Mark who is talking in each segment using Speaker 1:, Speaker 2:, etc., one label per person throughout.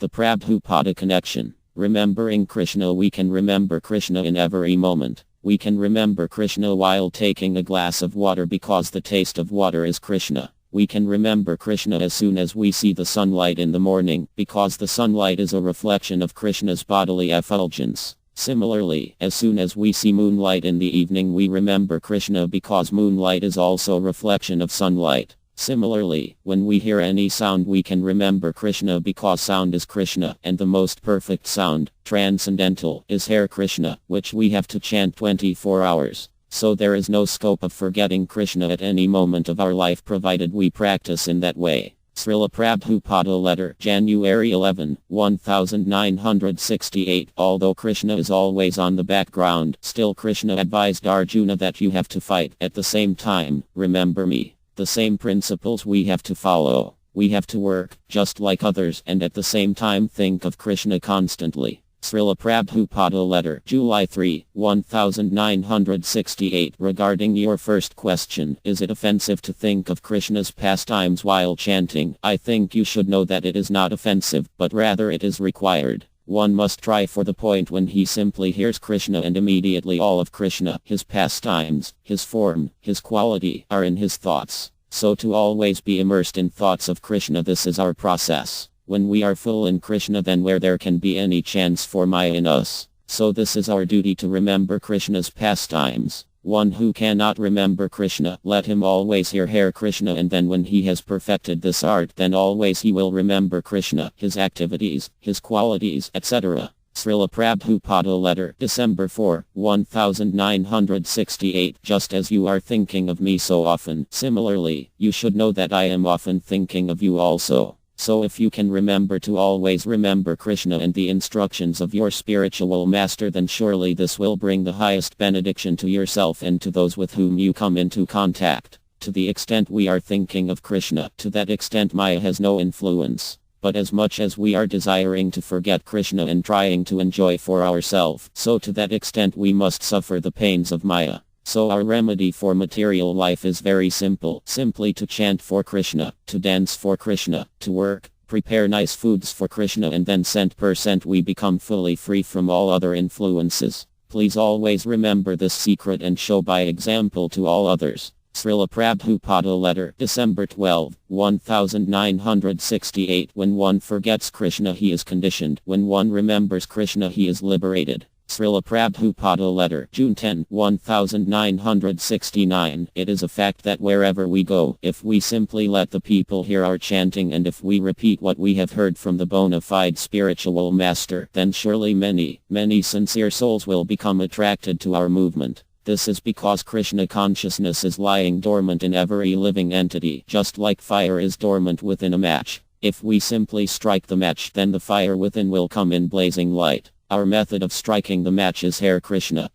Speaker 1: The Prabhupada connection. Remembering Krishna. We can remember Krishna in every moment. We can remember Krishna while taking a glass of water because the taste of water is Krishna. We can remember Krishna as soon as we see the sunlight in the morning, because the sunlight is a reflection of Krishna's bodily effulgence. Similarly, as soon as we see moonlight in the evening, we remember Krishna because moonlight is also a reflection of sunlight. Similarly, when we hear any sound, we can remember Krishna because sound is Krishna, and the most perfect sound, transcendental, is Hare Krishna, which we have to chant 24 hours. So there is no scope of forgetting Krishna at any moment of our life provided we practice in that way. Srila Prabhupada letter, January 11, 1968. Although Krishna is always on the background, still Krishna advised Arjuna that you have to fight. At the same time, remember me. The same principles we have to follow. We have to work, just like others, and at the same time think of Krishna constantly. Srila Prabhupada letter, July 3, 1968. Regarding your first question, is it offensive to think of Krishna's pastimes while chanting? I think you should know that it is not offensive, but rather it is required. One must try for the point when he simply hears Krishna and immediately all of Krishna, his pastimes, his form, his quality, are in his thoughts. So to always be immersed in thoughts of Krishna, this is our process. When we are full in Krishna, then where there can be any chance for Maya in us. So this is our duty to remember Krishna's pastimes. One who cannot remember Krishna, let him always hear Hare Krishna, and then when he has perfected this art, then always he will remember Krishna, his activities, his qualities, etc. Srila Prabhupada letter, December 4, 1968. Just as you are thinking of me so often, similarly, you should know that I am often thinking of you also. So if you can remember to always remember Krishna and the instructions of your spiritual master, then surely this will bring the highest benediction to yourself and to those with whom you come into contact. To the extent we are thinking of Krishna, to that extent Maya has no influence. But as much as we are desiring to forget Krishna and trying to enjoy for ourselves, so to that extent we must suffer the pains of Maya. So our remedy for material life is very simple, simply to chant for Krishna, to dance for Krishna, to work, prepare nice foods for Krishna, and then % we become fully free from all other influences. Please always remember this secret and show by example to all others. Srila Prabhupada letter, December 12, 1968. When one forgets Krishna, he is conditioned. When one remembers Krishna, he is liberated. Srila Prabhupada letter, June 10, 1969. It is a fact that wherever we go, if we simply let the people hear our chanting and if we repeat what we have heard from the bona fide spiritual master, then surely many sincere souls will become attracted to our movement. This is because Krishna consciousness is lying dormant in every living entity, just like fire is dormant within a match. If we simply strike the match, then the fire within will come in blazing light. Our method of striking the match is Hare Krishna,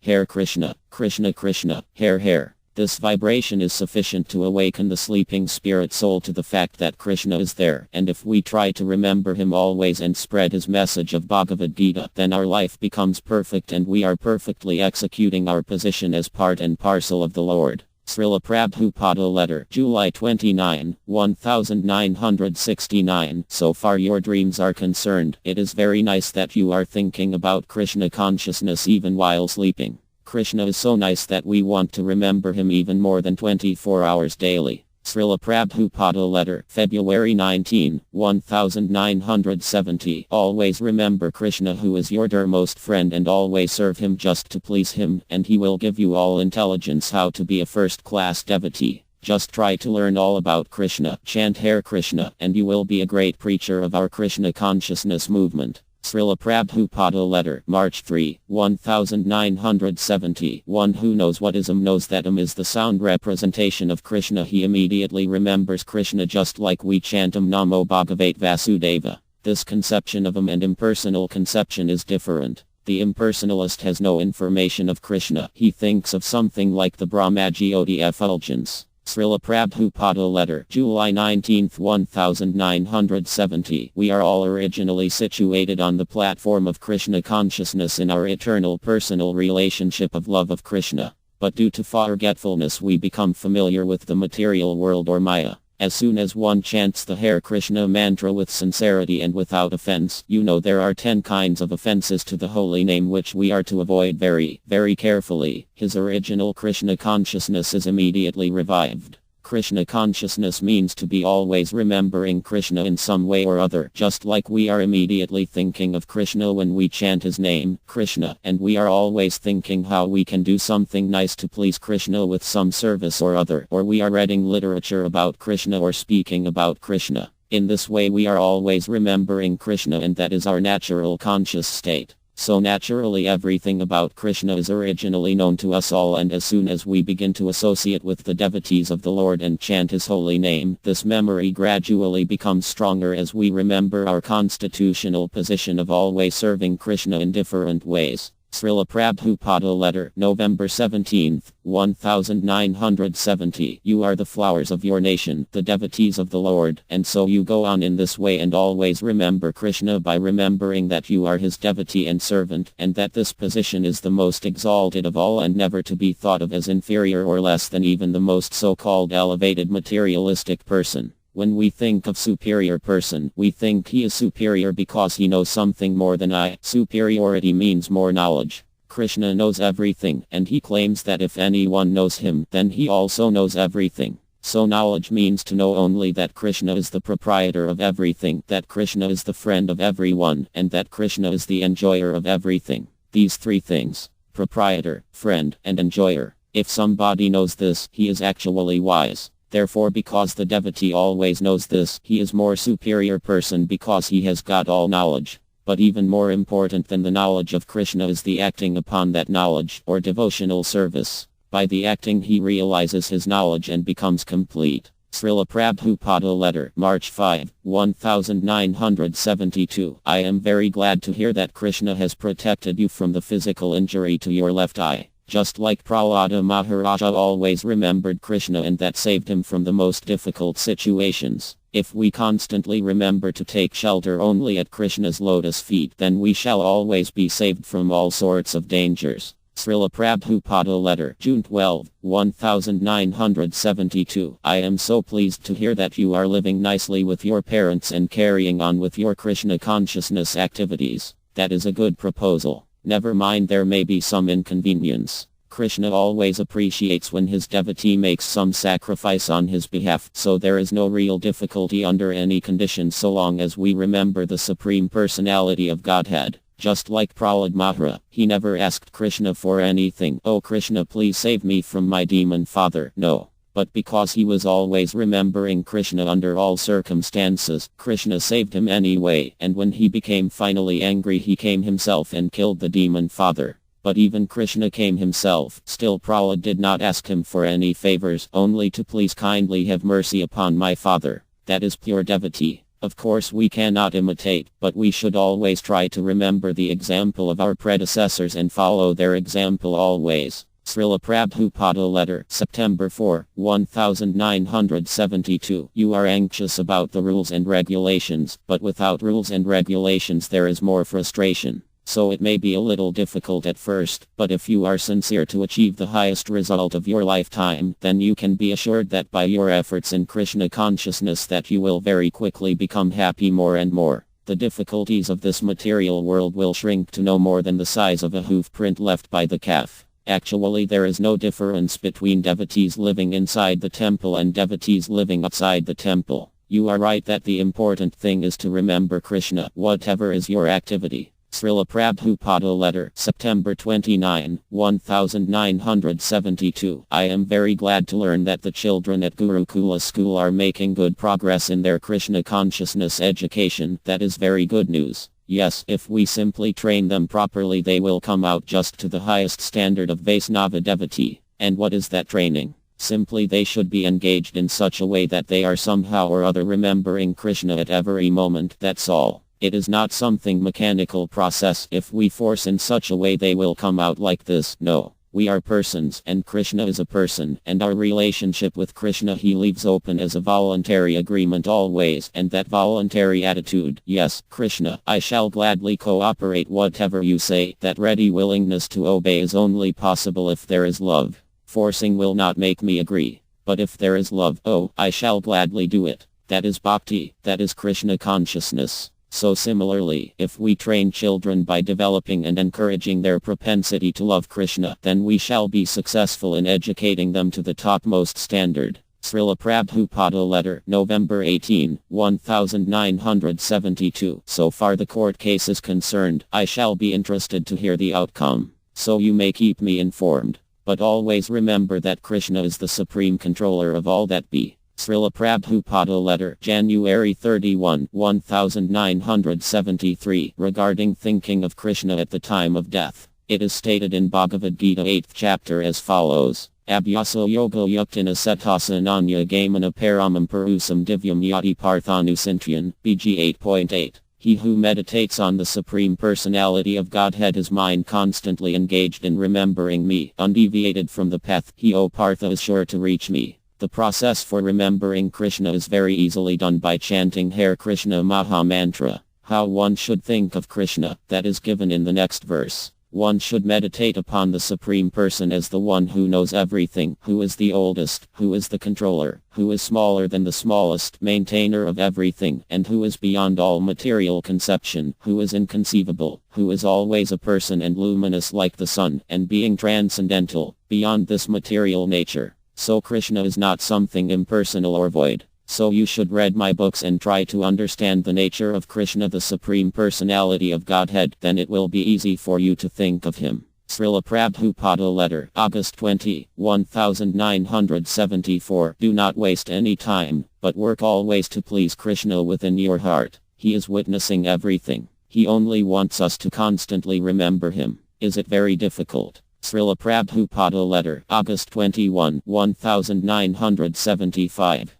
Speaker 1: Krishna Krishna, Hare. This vibration is sufficient to awaken the sleeping spirit soul to the fact that Krishna is there, and if we try to remember him always and spread his message of Bhagavad Gita, then our life becomes perfect and we are perfectly executing our position as part and parcel of the Lord. Srila Prabhupada letter, July 29, 1969. So far your dreams are concerned, it is very nice that you are thinking about Krishna consciousness even while sleeping. Krishna is so nice that we want to remember him even more than 24 hours daily. Srila Prabhupada letter, February 19, 1970. Always remember Krishna, who is your dearmost friend, and always serve him just to please him, and he will give you all intelligence how to be a first-class devotee. Just try to learn all about Krishna, chant Hare Krishna, and you will be a great preacher of our Krishna consciousness movement. Srila Prabhupada letter, March 3, 1970. One who knows what ism knows that is the sound representation of Krishna. He immediately remembers Krishna just like we chant Namo Bhagavate Vasudeva. This conception of and impersonal conception is different. The impersonalist has no information of Krishna. He thinks of something like the Brahmajyoti effulgence. Srila Prabhupada letter, July 19, 1970. We are all originally situated on the platform of Krishna consciousness in our eternal personal relationship of love of Krishna. But due to forgetfulness we become familiar with the material world or Maya. As soon as one chants the Hare Krishna mantra with sincerity and without offense, you know there are 10 kinds of offenses to the holy name which we are to avoid very, very carefully. His original Krishna consciousness is immediately revived. Krishna consciousness means to be always remembering Krishna in some way or other, just like we are immediately thinking of Krishna when we chant his name, Krishna, and we are always thinking how we can do something nice to please Krishna with some service or other, or we are reading literature about Krishna or speaking about Krishna. In this way we are always remembering Krishna, and that is our natural conscious state. So naturally everything about Krishna is originally known to us all, and as soon as we begin to associate with the devotees of the Lord and chant his holy name, this memory gradually becomes stronger as we remember our constitutional position of always serving Krishna in different ways. Srila Prabhupada Letter, November 17, 1970. You are the flowers of your nation, the devotees of the Lord, and so you go on in this way and always remember Krishna by remembering that you are his devotee and servant, and that this position is the most exalted of all and never to be thought of as inferior or less than even the most so-called elevated materialistic person. When we think of superior person, we think he is superior because he knows something more than I. Superiority means more knowledge. Krishna knows everything, and he claims that if anyone knows him, then he also knows everything. So knowledge means to know only that Krishna is the proprietor of everything, that Krishna is the friend of everyone, and that Krishna is the enjoyer of everything. These three things: proprietor, friend, and enjoyer. If somebody knows this, he is actually wise. Therefore, because the devotee always knows this, he is more superior person because he has got all knowledge. But even more important than the knowledge of Krishna is the acting upon that knowledge, or devotional service. By the acting he realizes his knowledge and becomes complete. Srila Prabhupada Letter, March 5, 1972. I am very glad to hear that Krishna has protected you from the physical injury to your left eye. Just like Prahlada Maharaja always remembered Krishna and that saved him from the most difficult situations. If we constantly remember to take shelter only at Krishna's lotus feet, then we shall always be saved from all sorts of dangers. Srila Prabhupada Letter, June 12, 1972. I am so pleased to hear that you are living nicely with your parents and carrying on with your Krishna consciousness activities. That is a good proposal. Never mind, there may be some inconvenience. Krishna always appreciates when his devotee makes some sacrifice on his behalf, so there is no real difficulty under any condition so long as we remember the Supreme Personality of Godhead. Just like Prahlad Mahara, he never asked Krishna for anything. Oh Krishna, please save me from my demon father. No. But because he was always remembering Krishna under all circumstances, Krishna saved him anyway, and when he became finally angry he came himself and killed the demon father. But even Krishna came himself, still Prahlad did not ask him for any favors, only to please kindly have mercy upon my father. That is pure devotee. Of course we cannot imitate, but we should always try to remember the example of our predecessors and follow their example always. Srila Prabhupada Letter, September 4, 1972. You are anxious about the rules and regulations, but without rules and regulations there is more frustration. So it may be a little difficult at first, but if you are sincere to achieve the highest result of your lifetime, then you can be assured that by your efforts in Krishna consciousness that you will very quickly become happy more and more. The difficulties of this material world will shrink to no more than the size of a hoof print left by the calf. Actually, there is no difference between devotees living inside the temple and devotees living outside the temple. You are right that the important thing is to remember Krishna, whatever is your activity. Srila Prabhupada Letter, September 29, 1972. I am very glad to learn that the children at Gurukula school are making good progress in their Krishna consciousness education. That is very good news. Yes, if we simply train them properly they will come out just to the highest standard of Vaisnava devotee. And what is that training? Simply they should be engaged in such a way that they are somehow or other remembering Krishna at every moment, that's all. It is not something mechanical process. If we force in such a way they will come out like this. No. We are persons, and Krishna is a person, and our relationship with Krishna he leaves open as a voluntary agreement always, and that voluntary attitude, yes, Krishna, I shall gladly cooperate whatever you say, that ready willingness to obey is only possible if there is love. Forcing will not make me agree. But if there is love, oh, I shall gladly do it. That is bhakti, that is Krishna consciousness. So similarly, if we train children by developing and encouraging their propensity to love Krishna, then we shall be successful in educating them to the topmost standard. Srila Prabhupada Letter, November 18, 1972. So far the court case is concerned, I shall be interested to hear the outcome. So you may keep me informed. But always remember that Krishna is the supreme controller of all that be. Srila Prabhupada Letter, January 31, 1973. Regarding thinking of Krishna at the time of death. It is stated in Bhagavad Gita 8th chapter as follows. Abhyasa yoga yuktina setasa ananya gamana paramam parusam divyam yati parthanusintyan, BG 8.8. He who meditates on the Supreme Personality of Godhead is mind constantly engaged in remembering me, undeviated from the path. He, O Partha, is sure to reach me. The process for remembering Krishna is very easily done by chanting Hare Krishna Maha Mantra. How one should think of Krishna, that is given in the next verse. One should meditate upon the Supreme Person as the one who knows everything, who is the oldest, who is the controller, who is smaller than the smallest, maintainer of everything, and who is beyond all material conception, who is inconceivable, who is always a person and luminous like the sun, and being transcendental, beyond this material nature. So Krishna is not something impersonal or void. So you should read my books and try to understand the nature of Krishna, the Supreme Personality of Godhead. Then it will be easy for you to think of him. Srila Prabhupada Letter, August 20, 1974. Do not waste any time, but work always to please Krishna within your heart. He is witnessing everything. He only wants us to constantly remember him. Is it very difficult? Srila Prabhupada Letter, August 21, 1975.